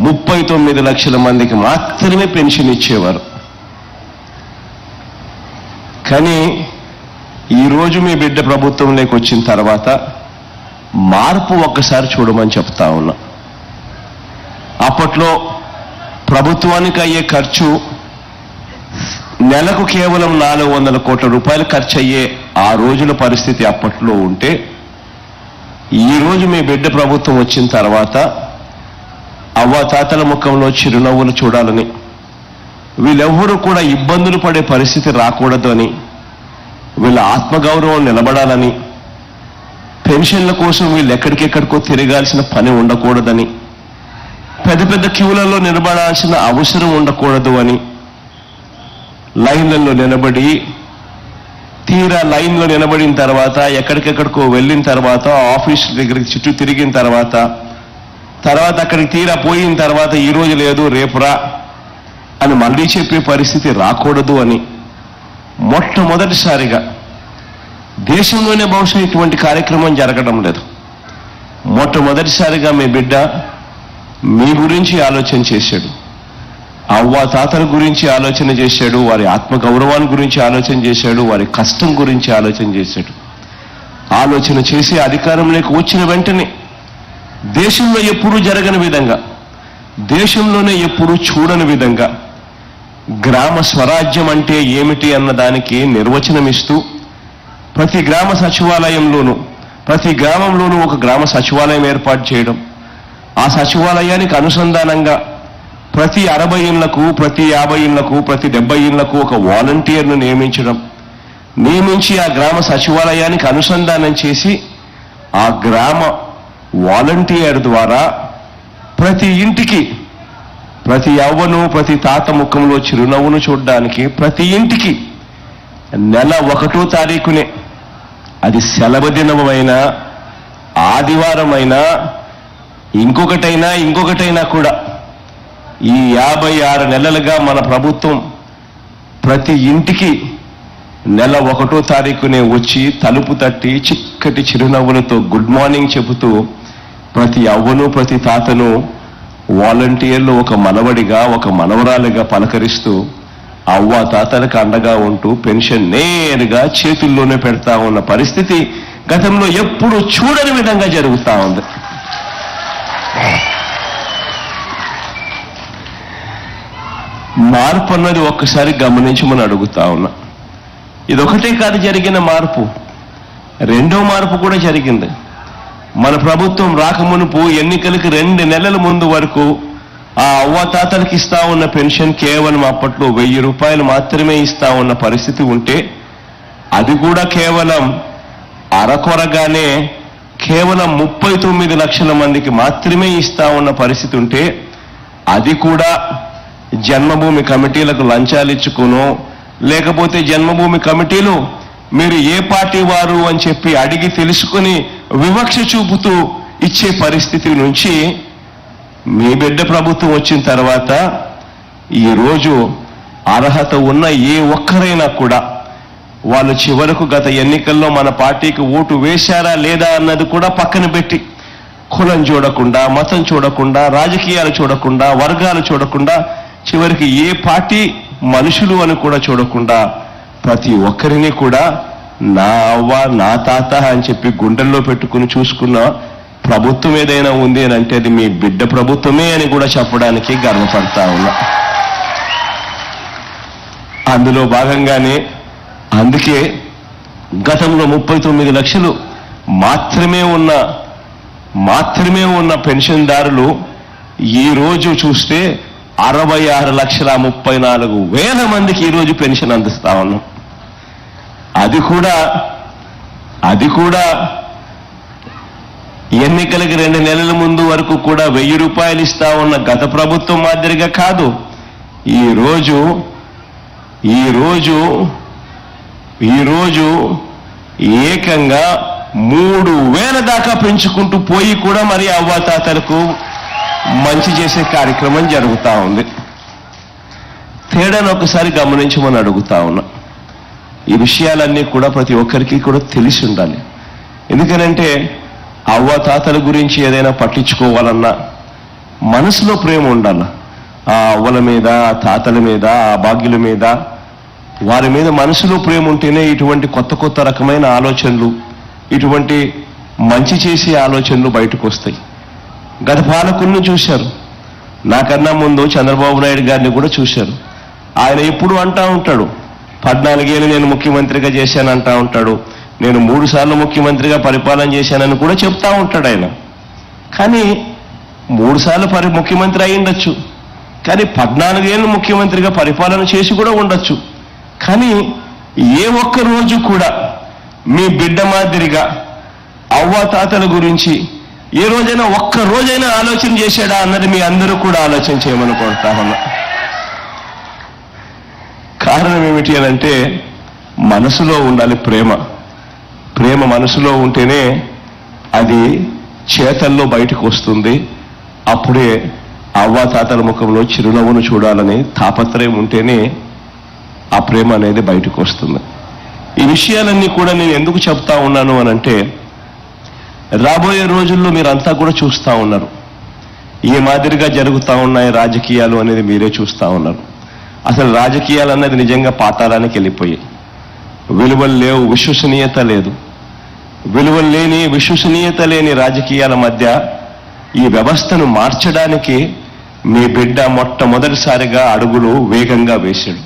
39 లక్షల మందికి మాత్రమే పెన్షన్ ఇచ్చేవారు. కానీ ఈరోజు మీ బిడ్డ ప్రభుత్వంలోకి వచ్చిన తర్వాత మార్పు ఒక్కసారి చూడమని చెప్తా ఉన్నా. అప్పట్లో ప్రభుత్వానికి అయ్యే ఖర్చు నెలకు కేవలం 400 కోట్ల రూపాయలు ఖర్చు అయ్యే ఆ రోజుల పరిస్థితి అప్పట్లో ఉంటే, ఈరోజు మీ బిడ్డ ప్రభుత్వం వచ్చిన తర్వాత అవ్వాతాతల ముఖంలో చిరునవ్వులు చూడాలని, వీళ్ళెవ్వరూ కూడా ఇబ్బందులు పడే పరిస్థితి రాకూడదు అని, వీళ్ళ ఆత్మగౌరవం నిలబడాలని, పెన్షన్ల కోసం వీళ్ళు ఎక్కడికెక్కడికో తిరగాల్సిన పని ఉండకూడదని, పెద్ద పెద్ద క్యూలలో నిలబడాల్సిన అవసరం ఉండకూడదు అని లైన్లలో నిలబడి, తీరా లైన్లో నిలబడిన తర్వాత ఎక్కడికెక్కడికో వెళ్ళిన తర్వాత ఆఫీసుల దగ్గరికి చుట్టూ తిరిగిన తర్వాత అక్కడికి తీరా పోయిన తర్వాత ఈ రోజు లేదు రేపురా అని మళ్ళీ చెప్పే పరిస్థితి రాకూడదు అని మొట్టమొదటిసారిగా దేశంలోనే బహుశా ఇటువంటి కార్యక్రమం జరగడం లేదు. మొట్టమొదటిసారిగా మీ బిడ్డ మీ గురించి ఆలోచన చేశాడు, అవ్వ తాతల గురించి ఆలోచన చేశాడు, వారి ఆత్మగౌరవాన్ని గురించి ఆలోచన చేశాడు, వారి కష్టం గురించి ఆలోచన చేశాడు. ఆలోచన చేసి అధికారంలోకి వచ్చిన వెంటనే దేశంలో ఎప్పుడూ జరగని విధంగా, దేశంలోనే ఎప్పుడూ చూడని విధంగా గ్రామ స్వరాజ్యం అంటే ఏమిటి అన్న దానికి నిర్వచనం ఇస్తూ ప్రతి గ్రామ సచివాలయంలోనూ, ప్రతి గ్రామంలోనూ ఒక గ్రామ సచివాలయం ఏర్పాటు చేయడం, ఆ సచివాలయానికి అనుసంధానంగా ప్రతి 60 ఇళ్లకు, ప్రతి 50 ఇళ్లకు, ప్రతి 70 ఇళ్లకు ఒక వాలంటీర్ను నియమించి ఆ గ్రామ సచివాలయానికి అనుసంధానం చేసి ఆ గ్రామ వాలంటీర్ ద్వారా ప్రతి ఇంటికి, ప్రతి యవ్వను, ప్రతి తాత ముఖంలో చిరునవ్వును చూడడానికి ప్రతి ఇంటికి నెల 1వ తారీఖునే, అది సెలవు దినమైనా ఆదివారమైనా ఇంకొకటైనా కూడా ఈ 56 నెలలుగా మన ప్రభుత్వం ప్రతి ఇంటికి నెల 1వ తారీఖునే వచ్చి తలుపు తట్టి చిక్కటి చిరునవ్వులతో గుడ్ మార్నింగ్ చెబుతూ ప్రతి యవ్వను, ప్రతి తాతను వాలంటీర్లు ఒక మనవడిగా, ఒక మనవరాలిగా పలకరిస్తూ అవ్వ తాతలకు అండగా ఉంటూ పెన్షన్ నేరుగా చేతుల్లోనే పెడతా ఉన్న పరిస్థితి గతంలో ఎప్పుడూ చూడని విధంగా జరుగుతూ ఉంది. మార్పు అన్నది ఒక్కసారి గమనించమని అడుగుతా ఉన్నా. ఇదొకటే కాదు జరిగిన మార్పు, రెండో మార్పు కూడా జరిగింది. మన ప్రభుత్వం రాకమునుపు ఎన్నికలకి 2 నెలల ముందు వరకు ఆ అవ్వాతాతలకు ఇస్తా ఉన్న పెన్షన్ కేవలం అప్పట్లో 1000 రూపాయలు మాత్రమే ఇస్తా ఉన్న పరిస్థితి ఉంటే, అది కూడా కేవలం అరకొరగానే కేవలం 39 లక్షల మందికి మాత్రమే ఇస్తా ఉన్న పరిస్థితి ఉంటే, అది కూడా జన్మభూమి కమిటీలకు లంచాలు ఇచ్చుకునో, లేకపోతే జన్మభూమి కమిటీలు మీరు ఏ పార్టీ వారు అని చెప్పి అడిగి తెలుసుకుని వివక్ష చూపుతూ ఇచ్చే పరిస్థితి నుంచి మీ బిడ్డ ప్రభుత్వం వచ్చిన తర్వాత ఈరోజు అర్హత ఉన్న ఏ ఒక్కరైనా కూడా వాళ్ళు చివరకు గత ఎన్నికల్లో మన పార్టీకి ఓటు వేశారా లేదా అన్నది కూడా పక్కన పెట్టి, కులం చూడకుండా, మతం చూడకుండా, రాజకీయాలు చూడకుండా, వర్గాలు చూడకుండా, చివరికి ఏ పార్టీ మనుషులు అని కూడా చూడకుండా ప్రతి ఒక్కరిని కూడా నా అవ్వ, నా తాత అని చెప్పి గుండెల్లో పెట్టుకుని చూసుకున్న ప్రభుత్వం ఏదైనా ఉంది అని అంటే అది మీ బిడ్డ ప్రభుత్వమే అని కూడా చెప్పడానికి గర్వపడతా ఉన్నా. అందులో భాగంగానే అందుకే గతంలో 39 లక్షలు మాత్రమే ఉన్న పెన్షన్దారులు ఈరోజు చూస్తే 66,34,000 మందికి ఈరోజు పెన్షన్ అందిస్తా ఉన్నాం. అది కూడా ఎన్నికలకి 2 నెలల ముందు వరకు కూడా 1000 రూపాయలు ఇస్తా ఉన్న గత ప్రభుత్వం మాదిరిగా కాదు. ఈరోజు ఏకంగా 3,000 దాకా పెంచుకుంటూ పోయి కూడా మరి అవ్వాతాతలకు మంచి చేసే కార్యక్రమం జరుగుతూ ఉంది. తేడాను ఒకసారి గమనించమని అడుగుతా ఉన్నా. ఈ విషయాలన్నీ కూడా ప్రతి ఒక్కరికి కూడా తెలిసి ఉండాలి. ఎందుకనంటే అవ్వాతాతల గురించి ఏదైనా పట్టించుకోవాలన్నా, మనసులో ప్రేమ ఉండాలి. ఆ అవ్వల మీద, ఆ తాతల మీద, ఆ భాగ్యుల మీద, వారి మీద మనసులో ప్రేమ ఉంటేనే ఇటువంటి కొత్త కొత్త రకమైన ఆలోచనలు, ఇటువంటి మంచి చేసే ఆలోచనలు బయటకు వస్తాయి. గత పాలకులను చూశారు, నాకన్నా ముందు చంద్రబాబు నాయుడు గారిని కూడా చూశారు. ఆయన ఎప్పుడు అంటా ఉంటాడు, 14 ఏళ్ళు నేను ముఖ్యమంత్రిగా చేశానంటా ఉంటాడు, నేను 3 సార్లు ముఖ్యమంత్రిగా పరిపాలన చేశానని కూడా చెప్తా ఉంటాడు ఆయన. కానీ 3 సార్లు ముఖ్యమంత్రి అయి ఉండొచ్చు, కానీ 14 ఏళ్ళు ముఖ్యమంత్రిగా పరిపాలన చేసి కూడా ఉండొచ్చు. కానీ ఏ ఒక్క రోజు కూడా మీ బిడ్డ మాదిరిగా అవ్వాతాతల గురించి ఏ రోజైనా ఒక్క రోజైనా ఆలోచన చేశాడా అన్నది మీ అందరూ కూడా ఆలోచన చేయమని కోరుతా ఉన్నా. కారణం ఏమిటి అని అంటే, మనసులో ఉండాలి ప్రేమ. ప్రేమ మనసులో ఉంటేనే అది చేతల్లో బయటకు వస్తుంది. అప్పుడే అవ్వాతాతల ముఖంలో చిరునవ్వును చూడాలని తాపత్రయం ఉంటేనే ఆ ప్రేమ అనేది బయటకు వస్తుంది. ఈ విషయాలన్నీ కూడా నేను ఎందుకు చెప్తా ఉన్నాను అనంటే, రాబోయే రోజుల్లో మీరంతా కూడా చూస్తూ ఉన్నారు, ఏ మాదిరిగా జరుగుతూ ఉన్నాయి రాజకీయాలు అనేది మీరే చూస్తూ ఉన్నారు. అసలు రాజకీయాలు అన్నది నిజంగా పాతాళానికి వెళ్ళిపోయాయి. విలువలు లేవు, విశ్వసనీయత లేదు. విలువలు లేని, విశ్వసనీయత లేని రాజకీయాల మధ్య ఈ వ్యవస్థను మార్చడానికి మీ బిడ్డ మొట్టమొదటిసారిగా అడుగులు వేగంగా వేశాడు.